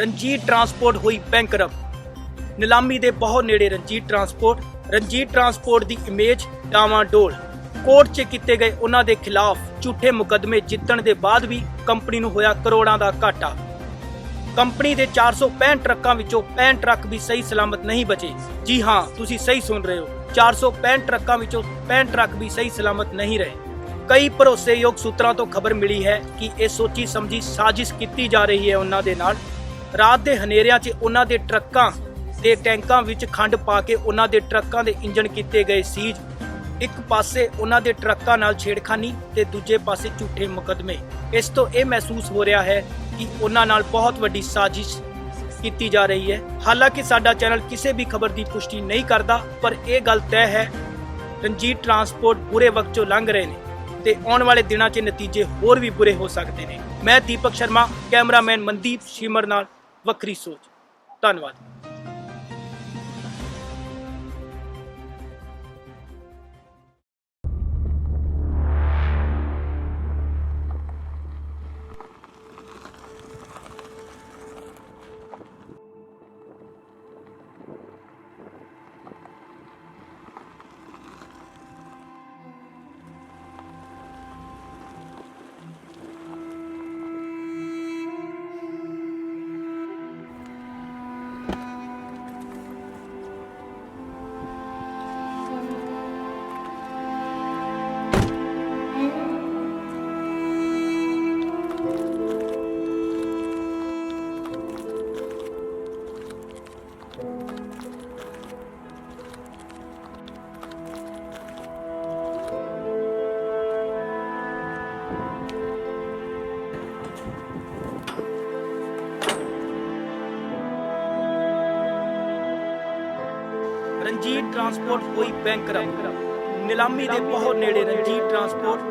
Ranjit transport ਹੋਈ bankrupt. ਨਿਲਾਮੀ ਦੇ ਬਹੁਤ ਨੇੜੇ ਰਣਜੀਤ ਟਰਾਂਸਪੋਰਟ ਦੀ ਇਮੇਜ ਡਾਵਾਂਡੋਲ। ਕੋਰਟ 'ਚ ਕੀਤੇ ਗਏ ਉਹਨਾਂ ਦੇ ਖਿਲਾਫ ਝੂਠੇ ਮੁਕੱਦਮੇ ਜਿੱਤਣ ਦੇ ਬਾਅਦ ਵੀ ਕੰਪਨੀ ਨੂੰ ਹੋਇਆ ਕਰੋੜਾਂ ਦਾ ਘਾਟਾ। ਕੰਪਨੀ ਦੇ 465 ਟਰੱਕਾਂ ਵਿੱਚੋਂ 65 ਟਰੱਕ ਵੀ ਸਹੀ ਸਲਾਮਤ ਨਹੀਂ ਬਚੇ। ਜੀ ਹਾਂ, ਤੁਸੀਂ ਸਹੀ ਸੁਣ ਰਹੇ ਹੋ, 465 ਟਰੱਕਾਂ ਵਿੱਚੋਂ 65 ਟਰੱਕ ਵੀ ਸਹੀ ਸਲਾਮਤ ਨਹੀਂ ਰਹੇ। ਕਈ ਭਰੋਸੇਯੋਗ ਸੂਤਰਾਂ ਤੋਂ ਖਬਰ ਮਿਲੀ ਹੈ ਕਿ ਇਹ ਸੋਚੀ ਸਮਝੀ ਸਾਜ਼ਿਸ਼ ਕੀਤੀ ਜਾ ਰਹੀ ਹੈ ਉਹਨਾਂ ਦੇ ਨਾਲ। ਰਾਤ ਦੇ ਹਨੇਰਿਆਂ 'ਚ ਉਹਨਾਂ ਦੇ ਟਰੱਕਾਂ ਦੇ ਟੈਂਕਾਂ ਵਿੱਚ ਖੰਡ ਪਾ ਕੇ ਉਹਨਾਂ ਦੇ ਟਰੱਕਾਂ ਦੇ ਇੰਜਣ ਕੀਤੇ ਗਏ ਸੀਜ਼। ਇੱਕ ਪਾਸੇ ਉਹਨਾਂ ਦੇ ਟਰੱਕਾਂ ਨਾਲ ਛੇੜਖਾਨੀ ਤੇ ਦੂਜੇ ਪਾਸੇ ਝੂਠੇ ਮੁਕੱਦਮੇ। ਇਸ ਤੋਂ ਇਹ ਮਹਿਸੂਸ ਹੋ ਰਿਹਾ ਹੈ ਕਿ ਉਹਨਾਂ ਨਾਲ ਬਹੁਤ ਵੱਡੀ ਸਾਜ਼ਿਸ਼ ਕੀਤੀ ਜਾ ਰਹੀ ਹੈ। ਹਾਲਾਂਕਿ ਸਾਡਾ ਚੈਨਲ ਕਿਸੇ ਵੀ ਖਬਰ ਦੀ ਪੁਸ਼ਟੀ ਨਹੀਂ ਕਰਦਾ, ਪਰ ਇਹ ਗੱਲ ਤੈਅ ਹੈ ਰਣਜੀਤ ਟਰਾਂਸਪੋਰਟ ਬੁਰੇ ਵਕਤ 'ਚੋਂ ਲੰਘ ਰਹੇ ਨੇ ਤੇ ਆਉਣ ਵਾਲੇ ਦਿਨਾਂ 'ਚ ਨਤੀਜੇ ਹੋਰ ਵੀ ਬੁਰੇ ਹੋ ਸਕਦੇ ਨੇ। ਮੈਂ ਦੀਪਕ ਸ਼ਰਮਾ, ਕੈਮਰਾਮੈਨ ਮਨਦੀਪ ਸ਼ਿਮਰ ਨਾਲ ਵੱਖਰੀ ਸੋਚ। ਧੰਨਵਾਦ। ਰਣਜੀਤ ਟਰਾਂਸਪੋਰਟ ਹੋਈ ਬੈਂਕਰਪਟ। ਨਿਲਾਮੀ ਦੇ ਬਹੁਤ ਨੇੜੇ Ranjit transport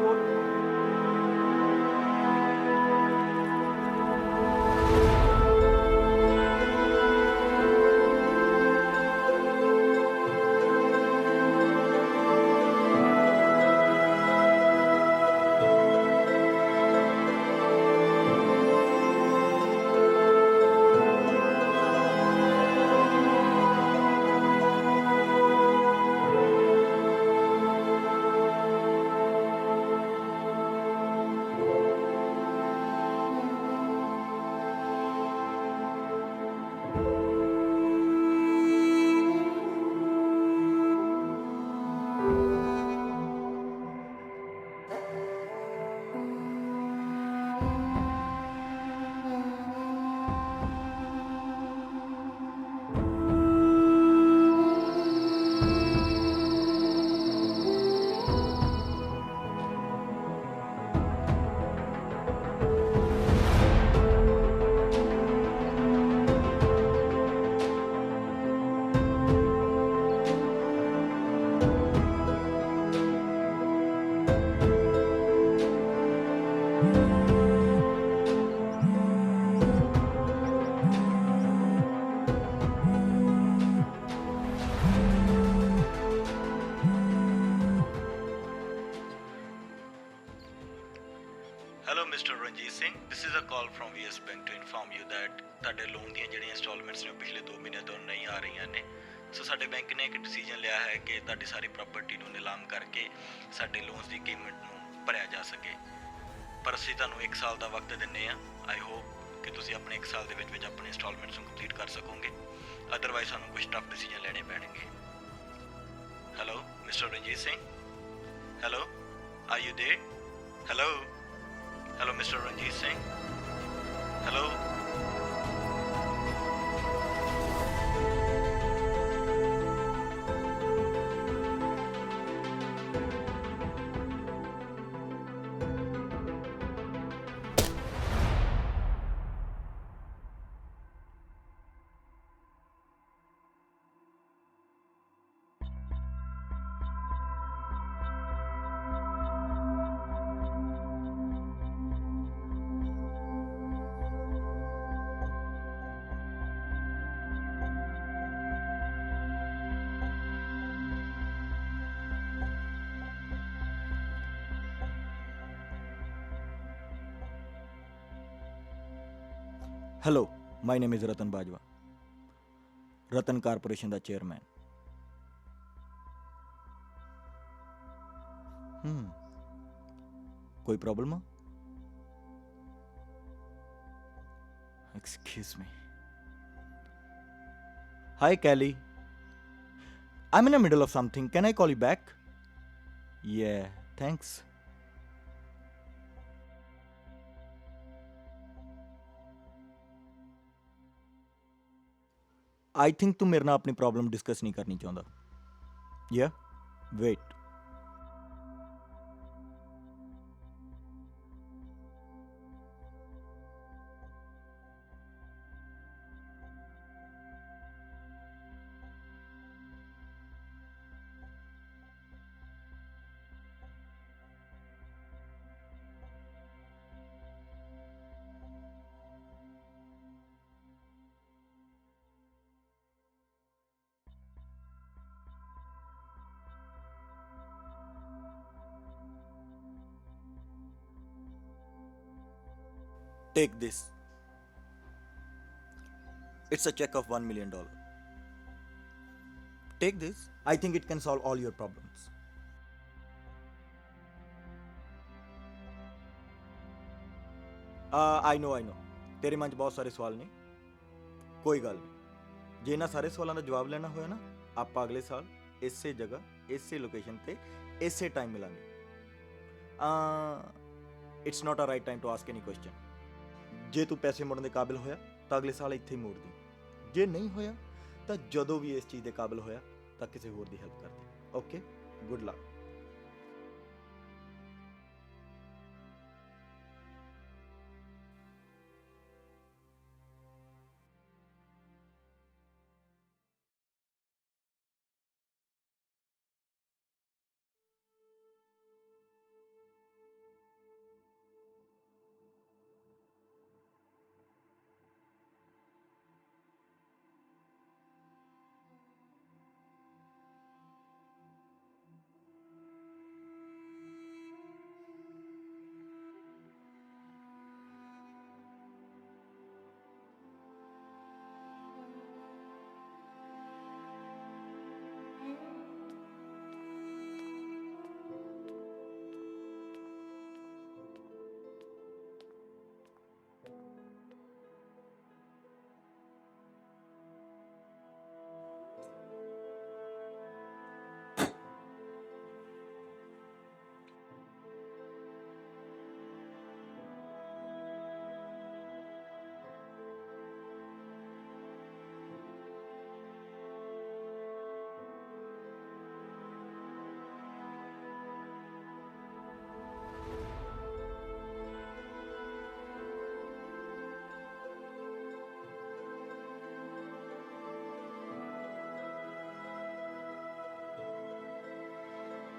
Hello Mr. Ranjit Singh, this is a call from VS Bank to inform you that ਤੁਹਾਡੇ ਲੋਨ ਦੀਆਂ ਜਿਹੜੀਆਂ ਇੰਸਟਾਲਮੈਂਟਸ ਨੇ ਪਿਛਲੇ 2 ਮਹੀਨਿਆਂ ਤੋਂ ਨਹੀਂ ਆ ਰਹੀਆਂ ਨੇ। ਸੋ ਸਾਡੇ ਬੈਂਕ ਨੇ ਇੱਕ ਡਿਸੀਜਨ ਲਿਆ ਹੈ ਕਿ ਤੁਹਾਡੀ ਸਾਰੀ ਪ੍ਰਾਪਰਟੀ ਨੂੰ ਨਿਲਾਮ ਕਰਕੇ ਸਾਡੇ ਲੋਨਸ ਦੀ ਕੀਮਤ ਨੂੰ ਭਰਿਆ ਜਾ ਸਕੇ। ਪਰ ਅਸੀਂ ਤੁਹਾਨੂੰ 1 ਸਾਲ ਦਾ ਵਕਤ ਦਿੰਦੇ ਹਾਂ। ਆਈ ਹੋਪ ਕਿ ਤੁਸੀਂ ਆਪਣੇ 1 ਸਾਲ ਦੇ ਵਿੱਚ ਆਪਣੇ ਇੰਸਟਾਲਮੈਂਟਸ ਨੂੰ ਕੰਪਲੀਟ ਕਰ ਸਕੋਗੇ। ਅਦਰਵਾਈਜ਼ ਸਾਨੂੰ ਕੁਝ ਟਫ ਡਿਸੀਜਨ ਲੈਣੇ ਪੈਣਗੇ। Hello mister Ranjit Singh, hello, are you there? Hello, hello Mr. Ranjit Singh, hello. Hello, my name is Ratan Bajwa, Ratan corporation का चेयरमैन। कोई problem? Excuse me. Hi Kelly, I'm in the middle of something. Can I call you back? Yeah, thanks. I think तू मेरे नाल अपनी problem discuss नहीं करनी चाहता। Yeah? Wait. Take this. It's a check of $1 million. Take this. I think it can solve all your problems. I know. तेरे मन च बहुत सारे सवाल ने। कोई गल नहीं, जे इन्हां सारे सवालों का जवाब लेना होया ना, आपां अगले साल इसे जगह, इसे लोकेशन ते, इसे टाइम मिलांगे। It's not a right time to ask any question. जे तू पैसे मोड़न के काबिल होया तो अगले साल इत्थे ही मोड़ दी, जे नहीं होया तो जदों भी इस चीज़ के काबिल होया तो किसी होर दी हेल्प कर दे। Okay, good luck.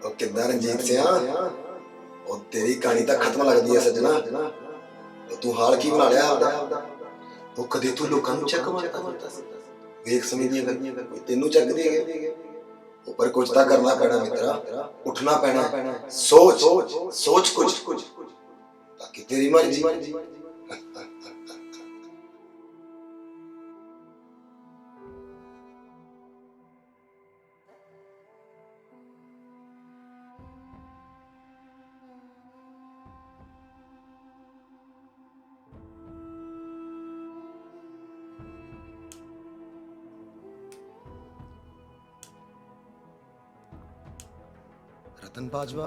ਉਹ ਕਿੱਦਾਂ ਰਣਜੀਤ ਸਿਆ, ਉਹ ਤੇਰੀ ਕਹਾਣੀ ਤਾਂ ਖਤਮ ਲੱਗਦੀ ਹੈ ਸੱਜਣਾ। ਉਹ ਤੂੰ ਹਾਲ ਕੀ ਬਣਾ ਲਿਆ ਆਪਦਾ? ਉਹ ਕਦੇ ਤੂੰ ਲੋਕਾਂ ਨੂੰ ਚੱਕ ਮਾਰਦਾ ਸੀ, ਵੇਖ ਸਮੇਂ ਦੀਆਂ ਗੱਲਾਂ ਕੋਈ ਤੈਨੂੰ ਚੱਕ ਦੇਗੇ। ਉੱਪਰ ਕੁਝ ਤਾਂ ਕਰਨਾ ਪੈਣਾ ਮਿੱਤਰਾ, ਉੱਠਣਾ ਪੈਣਾ। ਸੋਚ ਕੁਝ, ਬਾਕੀ ਤੇਰੀ ਮਰਜ਼ੀ। रतन बाजवा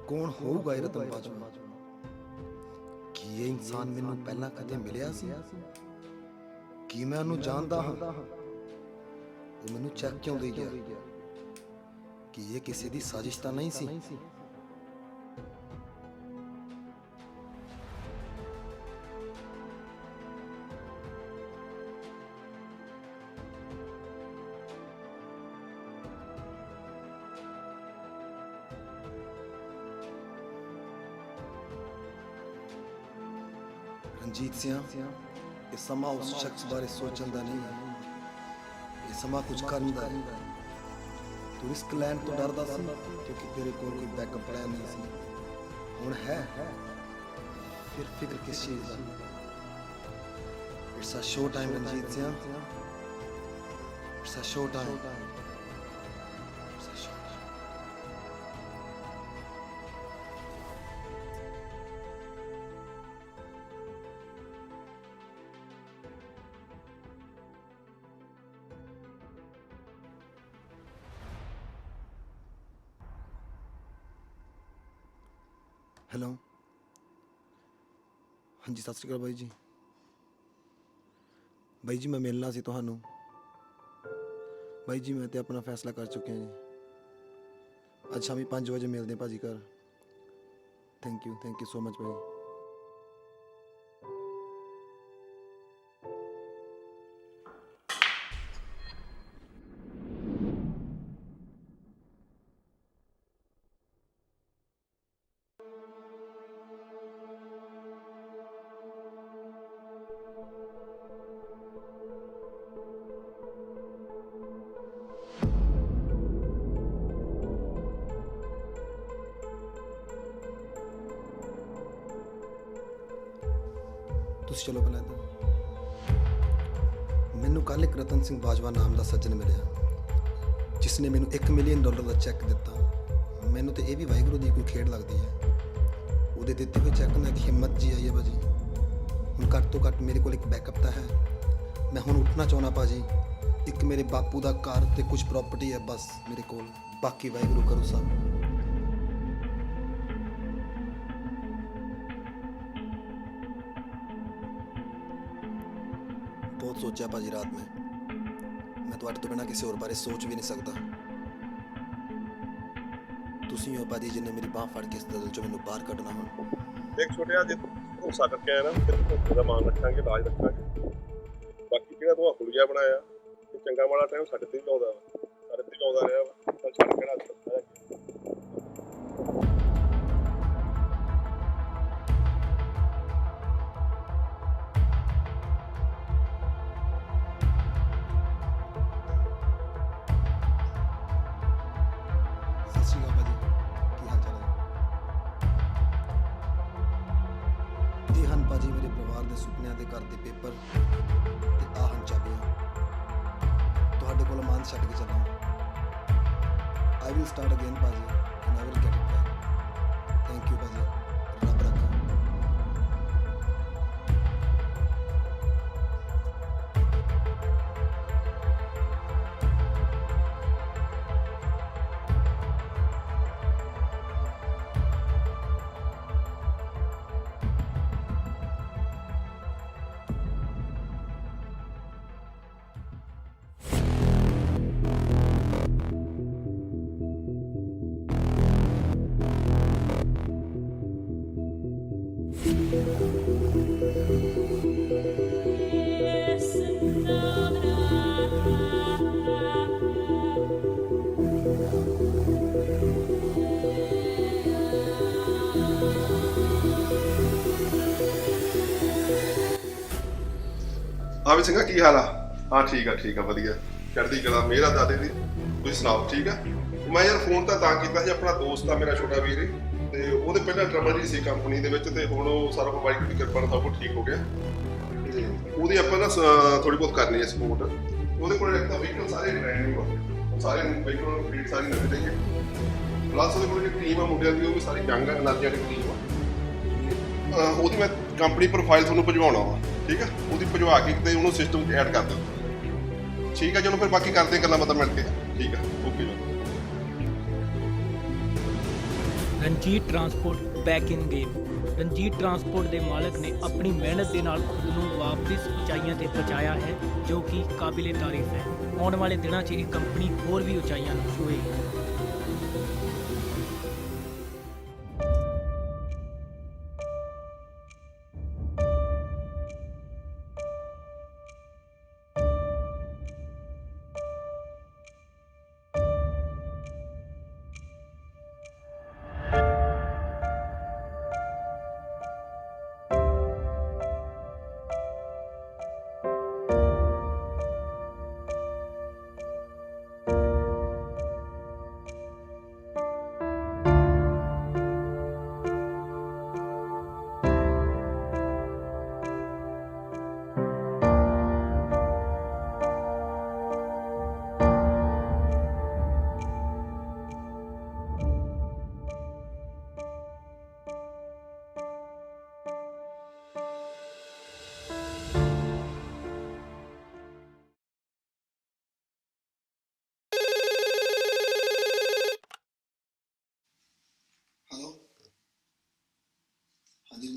कौन होगा ये रतन बाजवा? कि ये इंसान मैनू पहला कदे मिलिया सी? कि मैं उन्हें जानदा हाँ? वो मैनू चेक क्यों दे गया? कि ये किसी दी साजिश तां नहीं सी? रंजीत सिंह, ये समा उस शख्स बारे सोचन दा नहीं है, ये समा कुछ करन दा है। तू रिस्क लैन तो डरदा सी क्योंकि तेरे कोल कोई बैकअप प्लान नहीं सी, हुण है। फिर फिक्र किस चीज का? It's a show time Ranjit Singh, it's a show time, it's a show time. Hello, ਹਾਂਜੀ ਸਤਿ ਸ਼੍ਰੀ ਅਕਾਲ ਬਾਈ ਜੀ। ਬਾਈ ਜੀ ਮੈਂ ਮਿਲਣਾ ਸੀ ਤੁਹਾਨੂੰ। ਬਾਈ ਜੀ ਮੈਂ ਤੇ ਆਪਣਾ ਫੈਸਲਾ ਕਰ ਚੁੱਕਿਆ ਜੀ। ਅੱਜ ਸ਼ਾਮੀ 5 ਵਜੇ ਮਿਲਦੇ ਭਾਜੀ ਘਰ। ਥੈਂਕ ਯੂ ਸੋ ਮਚ ਭਾਈ। ਤੁਸੀਂ ਚਲੋ ਪਹਿਲਾਂ ਇੱਧਰ। ਮੈਨੂੰ ਕੱਲ੍ਹ ਇੱਕ ਰਤਨ ਸਿੰਘ ਬਾਜਵਾ ਨਾਮ ਦਾ ਸੱਜਣ ਮਿਲਿਆ, ਜਿਸ ਨੇ ਮੈਨੂੰ $1 ਮਿਲੀਅਨ ਦਾ ਚੈੱਕ ਦਿੱਤਾ। ਮੈਨੂੰ ਤੇ ਇਹ ਵੀ ਵਾਹਿਗੁਰੂ ਦੀ ਕੋਈ ਖੇਡ ਲੱਗਦੀ ਹੈ। ਉਹਦੇ ਦਿੱਤੇ ਹੋਏ ਚੈੱਕ ਨਾਲ ਇੱਕ ਹਿੰਮਤ ਜੀ ਆਈ ਹੈ ਭਾਜੀ। ਹੁਣ ਘੱਟ ਤੋਂ ਘੱਟ ਮੇਰੇ ਕੋਲ ਇੱਕ ਬੈਕਅਪ ਤਾਂ ਹੈ। ਮੈਂ ਹੁਣ ਉੱਠਣਾ ਚਾਹੁੰਦਾ ਭਾਜੀ। ਇੱਕ ਮੇਰੇ ਬਾਪੂ ਦਾ ਘਰ ਤੇ ਕੁਝ ਪ੍ਰਾਪਰਟੀ ਹੈ ਬਸ ਮੇਰੇ ਕੋਲ, ਬਾਕੀ ਵਾਹਿਗੁਰੂ ਕਰੂ ਸਭ। ਬਹੁਤ ਸੋਚਿਆ ਭਾਜੀ ਰਾਤ ਮੈਂ ਤੁਹਾਡੇ ਤੋਂ ਬਿਨਾਂ ਕਿਸੇ ਹੋਰ ਬਾਰੇ ਸੋਚ ਵੀ ਨਹੀਂ ਸਕਦਾ। ਤੁਸੀਂ ਹੋ ਭਾਜੀ ਜਿਹਨੇ ਮੇਰੀ ਬਾਹ ਫੜ ਕੇ ਇਸ ਦਲਦਲ ਚੋਂ ਮੈਨੂੰ ਬਾਹਰ ਕੱਢਣਾ ਹੁਣ। ਦੇਖ ਛੋਟਿਆ, ਜੇ ਭਰੋਸਾ ਕਰਕੇ ਆਇਆ ਨਾ ਤੇ ਭਰੋਸੇ ਦਾ ਮਾਣ ਰੱਖਾਂਗੇ, ਲਾਜ ਰੱਖਾਂਗੇ। ਬਾਕੀ ਜਿਹੜਾ ਤੂੰ ਹੁਲੀਆ ਬਣਾਇਆ ਤੇ ਚੰਗਾ ਮਾੜਾ ਟਾਈਮ ਸਾਡੇ ਤੇ ਵੀ ਆਉਂਦਾ ਵਾ, ਸਾਡੇ ਤੇ ਵੀ ਆਉਂਦਾ ਰਿਹਾ ਵਾ। ਤਾਂ ਛੱਡ ਕਿਹੜਾ ਹੱਥ ਰੱਖਿਆ। ਸਤਿ ਸ਼੍ਰੀ ਅਕਾਲ ਭਾਜੀ, ਕੀ ਹਾਲ ਚਾਲ ਹੈ? ਇਹ ਹਨ ਭਾਜੀ ਮੇਰੇ ਪਰਿਵਾਰ ਦੇ ਸੁਪਨਿਆਂ ਦੇ ਘਰ ਦੇ ਪੇਪਰ ਤੇ ਆਹ ਹਨ ਚਾਬੀਆਂ। ਤੁਹਾਡੇ ਕੋਲ ਮਾਨ ਛੱਡ ਕੇ ਚੱਲਾਂ। ਆਈ ਵਿਲ ਸਟਾਰਟ ਅਗੇਨ ਭਾਜੀ and I will get it back. Thank you ਭਾਜੀ, ਰੱਬ ਰੱਖਾ। ਆਵੇ ਸਿੰਘਾ, ਕੀ ਹਾਲ ਆ? ਹਾਂ ਠੀਕ ਆ ਵਧੀਆ, ਚੜ੍ਹਦੀ ਕਲਾ, ਮਿਹਰ ਆ ਦਾਦੇ ਦੀ। ਤੁਸੀਂ ਸੁਣਾਓ ਠੀਕ ਆ? ਮੈਂ ਯਾਰ ਫੋਨ ਤਾਂ ਕੀਤਾ ਸੀ, ਆਪਣਾ ਦੋਸਤ ਆ ਮੇਰਾ ਛੋਟਾ ਵੀਰ, ਤੇ ਉਹਦੇ ਪਹਿਲਾਂ ਟਰਬਲ ਜੀ ਸੀ ਕੰਪਨੀ ਦੇ ਵਿੱਚ, ਤੇ ਹੁਣ ਉਹ ਸਾਰਾ ਵਾਹਿਗੁਰੂ ਦੀ ਕਿਰਪਾ ਨਾਲ ਸਭ ਕੁਝ ਠੀਕ ਹੋ ਗਿਆ। ਤੇ ਉਹਦੀ ਆਪਾਂ ਨਾ ਥੋੜੀ ਬਹੁਤ ਕਰਨੀ ਹੈ ਸਪੋਰਟ। ਉਹਦੇ ਕੋਲ ਇੱਕ ਤਾਂ ਵਹੀਕਲ ਸਾਰੇ ਬ੍ਰੈਂਡ ਨਿਊ ਆ, ਸਾਰੇ ਵਹੀਕਲ ਫੀਡ ਸਾਰੀ ਨਵੀਂ ਲਈ ਹੈ। ਪਲੱਸ ਉਹਦੇ ਕੋਲ ਜਿਹੜੀ ਟੀਮ ਆ ਮੁੰਡਿਆਂ ਦੀ, ਉਹ ਵੀ ਸਾਰੀ ਯੰਗ ਐਨਰਜੀ ਵਾਲੀ ਟੀਮ ਆ। ਉਹਦੀ ਮੈਂ ਕੰਪਨੀ ਪ੍ਰੋਫਾਈਲ ਤੁਹਾਨੂੰ ਭਜਵਾਉਣਾ ਵਾ, ਠੀਕ ਆ? ਉਹਦੀ ਭਜਵਾ ਕੇ ਤੇ ਉਹਨੂੰ ਸਿਸਟਮ 'ਚ ਐਡ ਕਰ ਦਿਓ, ਠੀਕ ਆ? ਚਲੋ ਫਿਰ ਬਾਕੀ ਕਰਦੇ ਗੱਲਾਂ ਬਾਤਾਂ ਮਿਲ ਕੇ, ਠੀਕ ਆ? ਓਕੇ ਜੀ। ਰਣਜੀਤ ਟਰਾਂਸਪੋਰਟ ਬੈਕ ਇਨ ਗੇਮ। ਰਣਜੀਤ ਟਰਾਂਸਪੋਰਟ ਦੇ ਮਾਲਕ ਨੇ ਆਪਣੀ ਮਿਹਨਤ ਦੇ ਨਾਲ ਖੁਦ ਨੂੰ ਵਾਪਸ ਉਚਾਈਆਂ ਤੇ ਪਹੁੰਚਾਇਆ ਹੈ, ਜੋ ਕਿ ਕਾਬਿਲੇ ਤਾਰੀਫ ਹੈ। ਆਉਣ ਵਾਲੇ ਦਿਨਾਂ 'ਚ ਇਹ ਕੰਪਨੀ ਹੋਰ ਵੀ ਉਚਾਈਆਂ ਨੂੰ ਛੂਹੇਗੀ।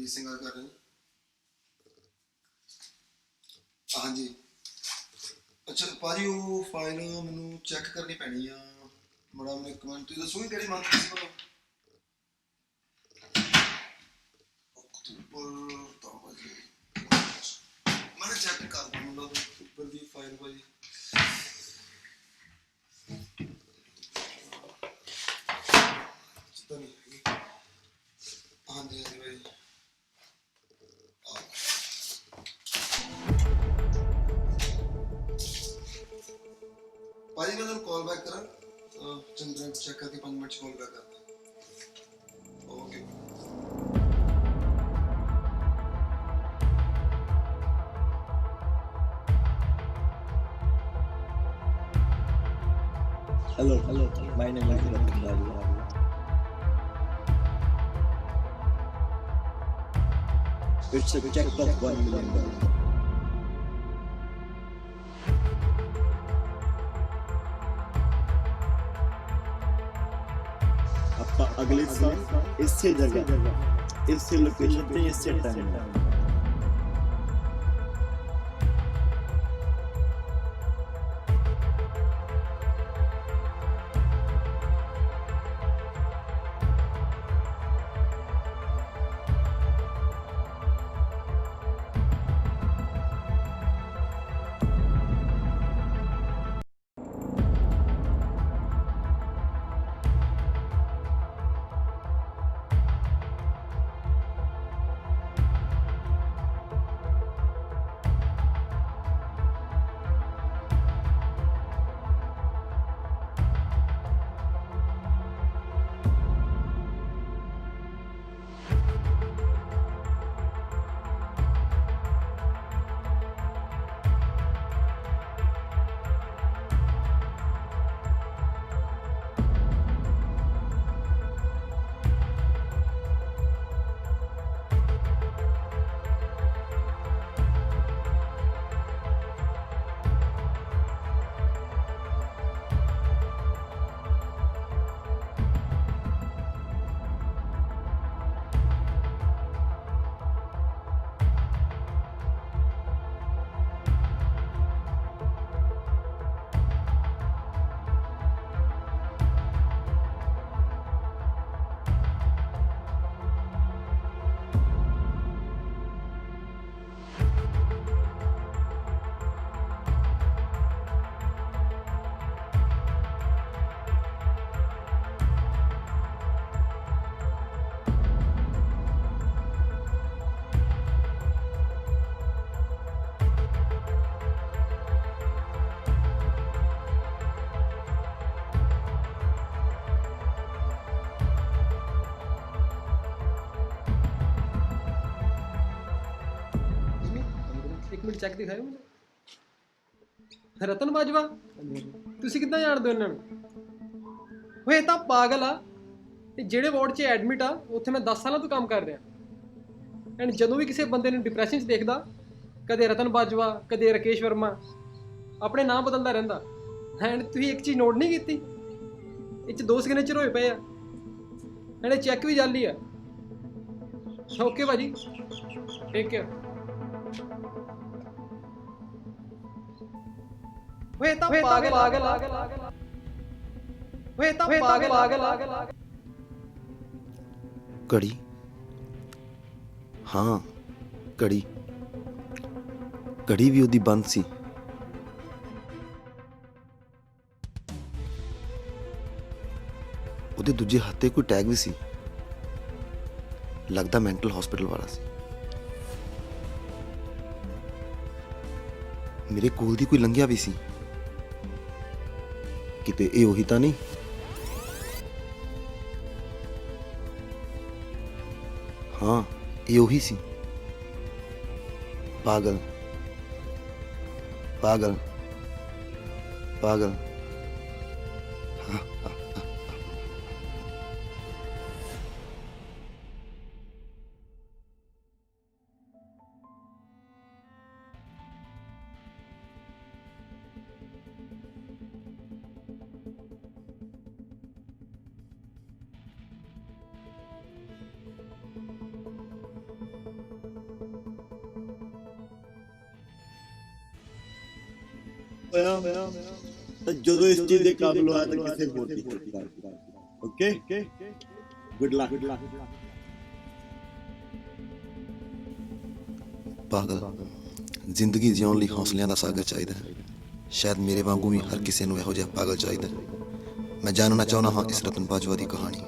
ਰਣਜੀਤ ਸਿੰਘ ਗੱਲ ਕਰ ਰਹੇ ਹੋ? ਹਾਂਜੀ। ਅੱਛਾ ਭਾਜੀ, ਉਹ ਫਾਈਲ ਮੈਨੂੰ ਚੈੱਕ ਕਰਨੀ ਪੈਣੀ ਆ। ਬੜਾ ਮੈਨੂੰ ਇੱਕ ਮਿੰਟ ਤੁਸੀਂ ਦੱਸੋਗੇ ਕਿਹੜੀ ਮੰਥ ਸੀ ਭਲਾ? ਅਕਤੂਬਰ ਤਾਂ ਭਾਜੀ ਮੈਂ ਚੈੱਕ ਕਰ ਦੂੰਗਾ ਅਕਤੂਬਰ ਦੀ ਫਾਈਲ ਭਾਜੀ। ਤਾਂ ਨਹੀਂ ਹੈਗੀ। ਹਾਂਜੀ ਹਾਂਜੀ ਭਾਈ। ਭਾਜੀ ਮੈਂ ਤੁਹਾਨੂੰ ਕਾਲ ਬੈਕ ਕਰਾਂ? ਚੰਦਰ ਚੈੱਕ ਕਰਕੇ 5 ਮਿੰਟ ਚ ਕਾਲ ਬੈਕ ਕਰਦਾ। Okay. Hello, my name is Ratan Bajwa. It's a check of $1 million. ਆਪਾਂ ਅਗਲੇ ਸਾਲ ਇਸੇ ਜਗ੍ਹਾ, ਇਸੇ ਲੋਕੇਸ਼ਨ ਤੇ ਇਸੇ ਟਾਈਮ ਮਿੰਟ ਚੈੱਕ ਦਿਖਾਇਓ ਮੈਨੂੰ। ਰਤਨ ਬਾਜਵਾ, ਤੁਸੀਂ ਕਿੱਦਾਂ ਜਾਣਦੇ ਹੋ ਇਹਨਾਂ ਨੂੰ? ਓਏ ਇਹ ਤਾਂ ਪਾਗਲ ਆ। ਤੇ ਜਿਹੜੇ ਵਾਰਡ 'ਚ ਐਡਮਿਟ ਆ ਉੱਥੇ ਮੈਂ 10 ਸਾਲਾਂ ਤੋਂ ਕੰਮ ਕਰ ਰਿਹਾ। ਐਂਡ ਜਦੋਂ ਵੀ ਕਿਸੇ ਬੰਦੇ ਨੂੰ ਡਿਪਰੈਸ਼ਨ 'ਚ ਦੇਖਦਾ, ਕਦੇ ਰਤਨ ਬਾਜਵਾ, ਕਦੇ ਰਾਕੇਸ਼ ਵਰਮਾ, ਆਪਣੇ ਨਾਮ ਬਦਲਦਾ ਰਹਿੰਦਾ। ਐਂਡ ਤੁਸੀਂ ਇੱਕ ਚੀਜ਼ ਨੋਟ ਨਹੀਂ ਕੀਤੀ, ਇਹ 'ਚ 2 ਸਿਗਨੇਚਰ ਹੋਏ ਪਏ ਆ। ਐਂਡ ਇਹ ਚੈੱਕ ਵੀ ਜਾਲੀ ਆ। ਓਕੇ ਭਾਜੀ, ਟੇਕ ਕੇਅਰ। ਓਏ ਤਾਂ ਪਾਗਲ ਆ। ਓਏ ਤਾਂ ਪਾਗਲ ਆ। ਘੜੀ, ਹਾਂ ਘੜੀ ਵੀ ਉਹਦੀ ਬੰਦ ਸੀ। ਉਹਦੇ ਦੂਜੇ ਹੱਥ ਤੇ ਕੋਈ ਟੈਗ ਵੀ ਸੀ, ਲੱਗਦਾ ਮੈਂਟਲ ਹਸਪੀਟਲ ਵਾਲਾ ਸੀ। ਮੇਰੇ ਕੋਲ ਦੀ ਕੋਈ ਲੰਘਿਆ ਵੀ ਸੀ, ਕਿਤੇ ਇਹ ਉਹੀ ਤਾਂ ਨਹੀਂ? ਹਾਂ ਇਹ ਉਹੀ ਸੀ। ਪਾਗਲ। ਹੋਇਆ ਤਾਂ ਜਦੋਂ ਇਸ ਚੀਜ਼ ਦੇ ਕਾਬਿਲ ਹੋਇਆ ਤਾਂ ਕਿਸੇ ਹੋਰ ਦੀ ਹੈਲਪ ਕਰ। Okay, good luck. ਪਾਗਲ, ਜ਼ਿੰਦਗੀ ਜਿਉਣ ਲਈ ਹੌਸਲਿਆਂ ਦਾ ਸਾਗਰ ਚਾਹੀਦਾ ਹੈ। ਸ਼ਾਇਦ ਮੇਰੇ ਵਾਂਗੂ ਵੀ ਹਰ ਕਿਸੇ ਨੂੰ ਇਹੋ ਜਿਹਾ ਪਾਗਲ ਚਾਹੀਦਾ ਹੈ। ਮੈਂ ਜਾਣਨਾ ਚਾਹੁੰਦਾ ਹਾਂ ਇਸ ਰਤਨ ਬਾਜਵਾ ਦੀ ਕਹਾਣੀ।